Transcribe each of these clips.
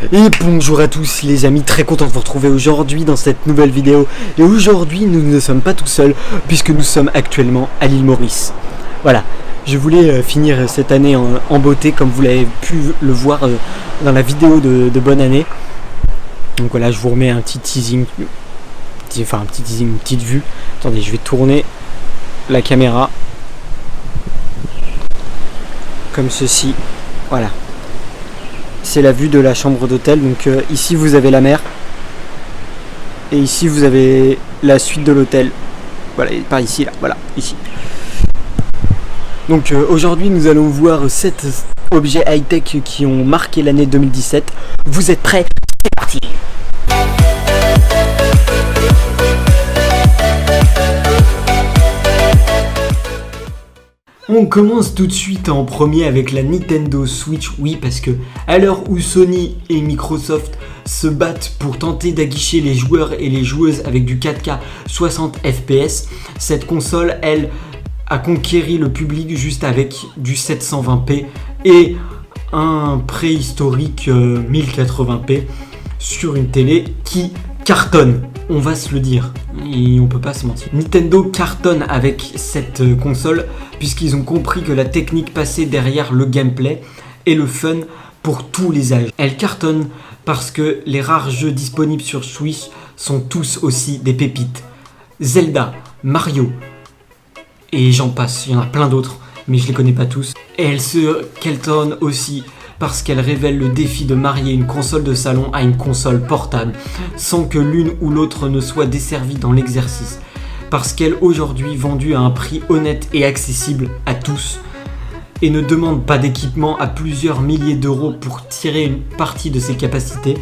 Et bonjour à tous les amis, très content de vous retrouver aujourd'hui dans cette nouvelle vidéo. Et aujourd'hui nous ne sommes pas tout seuls puisque nous sommes actuellement à l'île Maurice. Voilà, je voulais finir cette année en beauté comme vous l'avez pu le voir dans la vidéo de bonne année. Donc voilà, je vous remets un petit teasing, une petite vue. Attendez, je vais tourner la caméra comme ceci, voilà. C'est la vue de la chambre d'hôtel, donc ici vous avez la mer et ici vous avez la suite de l'hôtel. Voilà, par ici là, voilà, ici. Donc aujourd'hui nous allons voir 7 objets high-tech qui ont marqué l'année 2017. Vous êtes prêts? C'est parti! On commence tout de suite en premier avec la Nintendo Switch, oui, parce que à l'heure où Sony et Microsoft se battent pour tenter d'aguicher les joueurs et les joueuses avec du 4K 60 FPS, cette console, elle, a conquéri le public juste avec du 720p et un préhistorique 1080p sur une télé qui cartonne. On va se le dire, et on peut pas se mentir. Nintendo cartonne avec cette console puisqu'ils ont compris que la technique passait derrière le gameplay et le fun pour tous les âges. Elle cartonne parce que les rares jeux disponibles sur Switch sont tous aussi des pépites. Zelda, Mario, et j'en passe, il y en a plein d'autres, mais je les connais pas tous. Et elle se cartonne aussi parce qu'elle révèle le défi de marier une console de salon à une console portable, sans que l'une ou l'autre ne soit desservie dans l'exercice. Parce qu'elle aujourd'hui vendue à un prix honnête et accessible à tous, et ne demande pas d'équipement à plusieurs milliers d'euros pour tirer une partie de ses capacités.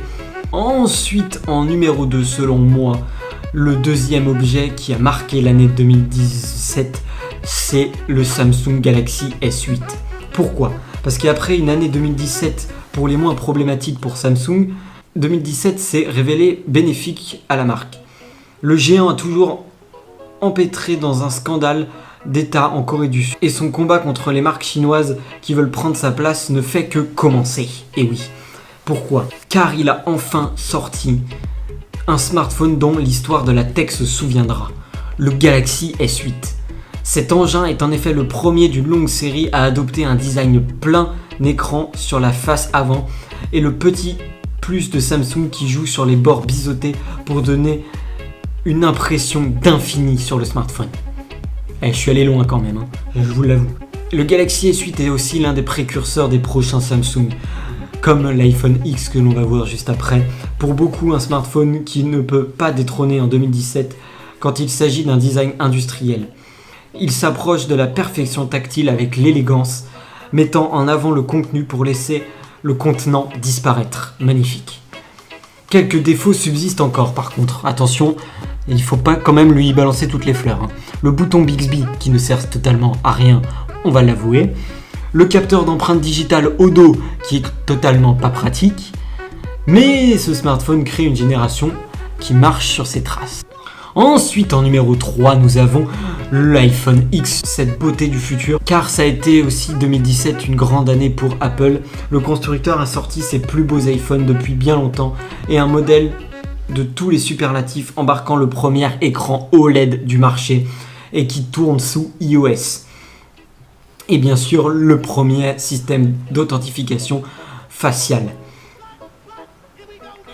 Ensuite, en numéro 2, selon moi, le deuxième objet qui a marqué l'année 2017, c'est le Samsung Galaxy S8. Pourquoi ? Parce qu'après une année 2017 pour les moins problématiques pour Samsung, 2017 s'est révélé bénéfique à la marque. Le géant a toujours empêtré dans un scandale d'État en Corée du Sud et son combat contre les marques chinoises qui veulent prendre sa place ne fait que commencer. Et oui, pourquoi ? Car il a enfin sorti un smartphone dont l'histoire de la tech se souviendra, le Galaxy S8. Cet engin est en effet le premier d'une longue série à adopter un design plein écran sur la face avant et le petit plus de Samsung qui joue sur les bords biseautés pour donner une impression d'infini sur le smartphone. Je suis allé loin quand même, hein, je vous l'avoue. Le Galaxy S8 est aussi l'un des précurseurs des prochains Samsung, comme l'iPhone X que l'on va voir juste après. Pour beaucoup, un smartphone qui ne peut pas détrôner en 2017 quand il s'agit d'un design industriel. Il s'approche de la perfection tactile avec l'élégance, mettant en avant le contenu pour laisser le contenant disparaître. Magnifique. Quelques défauts subsistent encore par contre. Attention, il ne faut pas quand même lui balancer toutes les fleurs. Le bouton Bixby qui ne sert totalement à rien, on va l'avouer. Le capteur d'empreinte digitale au dos qui est totalement pas pratique. Mais ce smartphone crée une génération qui marche sur ses traces. Ensuite, en numéro 3, nous avons l'iPhone X, cette beauté du futur, car ça a été aussi 2017 une grande année pour Apple. Le constructeur a sorti ses plus beaux iPhones depuis bien longtemps et un modèle de tous les superlatifs embarquant le premier écran OLED du marché et qui tourne sous iOS. Et bien sûr, le premier système d'authentification faciale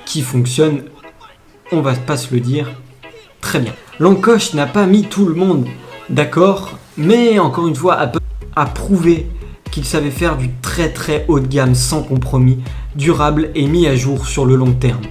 qui fonctionne, on va pas se le dire, très bien. L'encoche n'a pas mis tout le monde d'accord, mais encore une fois, Apple a prouvé qu'il savait faire du très très haut de gamme sans compromis, durable et mis à jour sur le long terme.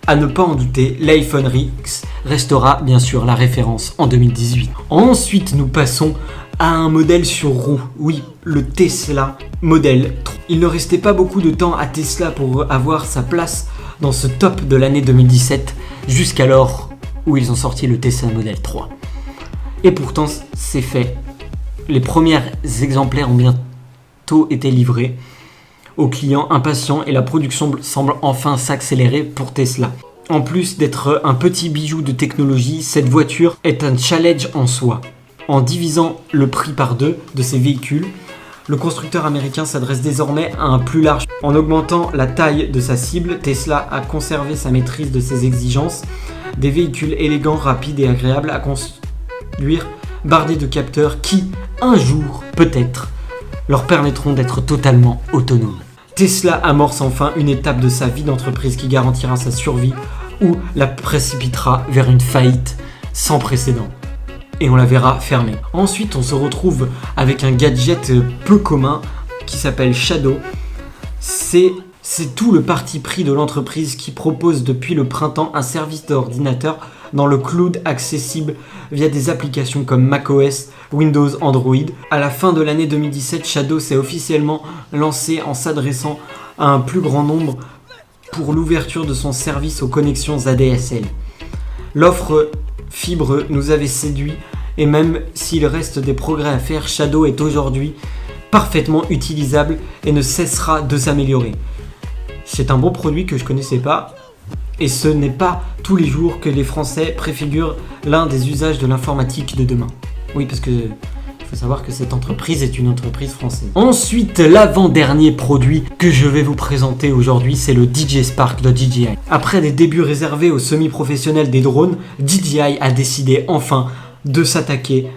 À ne pas en douter, l'iPhone X restera bien sûr la référence en 2018. Ensuite, nous passons à un modèle sur roue, oui, le Tesla Model 3. Il ne restait pas beaucoup de temps à Tesla pour avoir sa place dans ce top de l'année 2017, jusqu'alors où ils ont sorti le Tesla Model 3. Et pourtant, c'est fait. Les premiers exemplaires ont bientôt été livrés aux clients impatients et la production semble enfin s'accélérer pour Tesla. En plus d'être un petit bijou de technologie, cette voiture est un challenge en soi. En divisant le prix par deux de ces véhicules, Le constructeur américain s'adresse désormais à un plus large. En augmentant la taille de sa cible, Tesla a conservé sa maîtrise de ses exigences. Des véhicules élégants, rapides et agréables à conduire, bardés de capteurs qui, un jour, peut-être, leur permettront d'être totalement autonomes. Tesla amorce enfin une étape de sa vie d'entreprise qui garantira sa survie ou la précipitera vers une faillite sans précédent. Et on la verra fermer. Ensuite, on se retrouve avec un gadget peu commun qui s'appelle Shadow. C'est tout le parti pris de l'entreprise qui propose depuis le printemps un service d'ordinateur dans le cloud accessible via des applications comme macOS, Windows, Android. À la fin de l'année 2017, Shadow s'est officiellement lancé en s'adressant à un plus grand nombre pour l'ouverture de son service aux connexions ADSL. L'offre fibre nous avait séduit et même s'il reste des progrès à faire, Shadow est aujourd'hui parfaitement utilisable et ne cessera de s'améliorer. C'est un bon produit que je ne connaissais pas et ce n'est pas tous les jours que les Français préfigurent l'un des usages de l'informatique de demain. Oui, parce que il faut savoir que cette entreprise est une entreprise française. Ensuite, l'avant-dernier produit que je vais vous présenter aujourd'hui, c'est le DJI Spark de DJI. Après des débuts réservés aux semi-professionnels des drones, DJI a décidé enfin de s'attaquer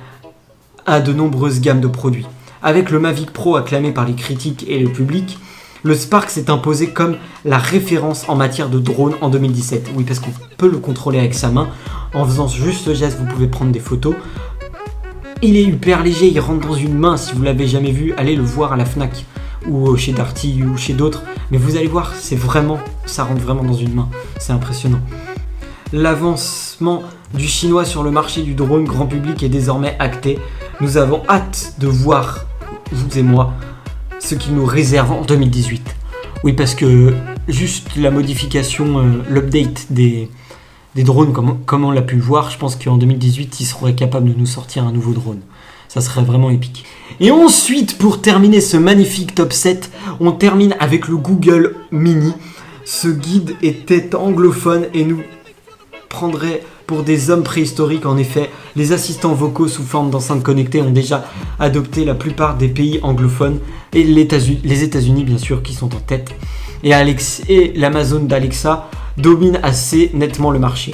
à de nombreuses gammes de produits. Avec le Mavic Pro acclamé par les critiques et le public, le Spark s'est imposé comme la référence en matière de drone en 2017. Oui, parce qu'on peut le contrôler avec sa main. En faisant juste ce geste, vous pouvez prendre des photos. Il est hyper léger, il rentre dans une main. Si vous ne l'avez jamais vu, allez le voir à la Fnac ou chez Darty ou chez d'autres. Mais vous allez voir, ça rentre vraiment dans une main. C'est impressionnant. L'avancement du chinois sur le marché du drone grand public est désormais acté. Nous avons hâte de voir, vous et moi, ce qu'il nous réserve en 2018. Oui, parce que juste la modification, l'update des drones, comme on l'a pu le voir, je pense qu'en 2018, ils seraient capables de nous sortir un nouveau drone. Ça serait vraiment épique. Et ensuite, pour terminer ce magnifique top 7, on termine avec le Google Mini. Ce guide était anglophone et nous prendrait pour des hommes préhistoriques. En effet, les assistants vocaux sous forme d'enceintes connectées ont déjà adopté la plupart des pays anglophones et les États-Unis bien sûr qui sont en tête. Et l'Amazon d'Alexa domine assez nettement le marché.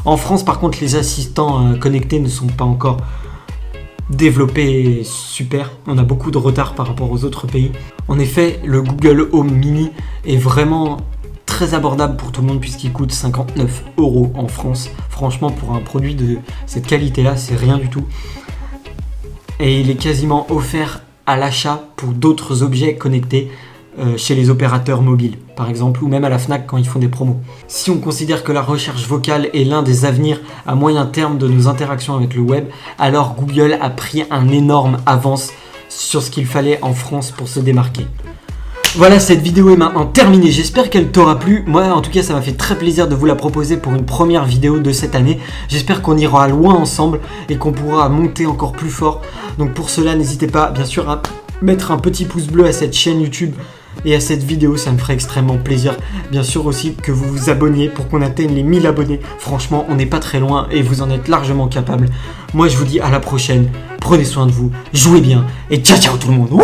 En France par contre, les assistants connectés ne sont pas encore développés super. On a beaucoup de retard par rapport aux autres pays. En effet, le Google Home Mini est vraiment très abordable pour tout le monde puisqu'il coûte 59 € en France. Franchement, pour un produit de cette qualité-là, c'est rien du tout. Et il est quasiment offert à l'achat pour d'autres objets connectés chez les opérateurs mobiles, par exemple, ou même à la Fnac quand ils font des promos. Si on considère que la recherche vocale est l'un des avenirs à moyen terme de nos interactions avec le web, alors Google a pris un énorme avance sur ce qu'il fallait en France pour se démarquer. Voilà, cette vidéo est maintenant terminée, j'espère qu'elle t'aura plu. Moi en tout cas ça m'a fait très plaisir de vous la proposer pour une première vidéo de cette année. J'espère qu'on ira loin ensemble et qu'on pourra monter encore plus fort. Donc pour cela n'hésitez pas bien sûr à mettre un petit pouce bleu à cette chaîne YouTube et à cette vidéo, ça me ferait extrêmement plaisir. Bien sûr aussi que vous vous abonniez pour qu'on atteigne les 1000 abonnés. Franchement on n'est pas très loin et vous en êtes largement capable. Moi je vous dis à la prochaine, prenez soin de vous, jouez bien et ciao ciao tout le monde. Wouh!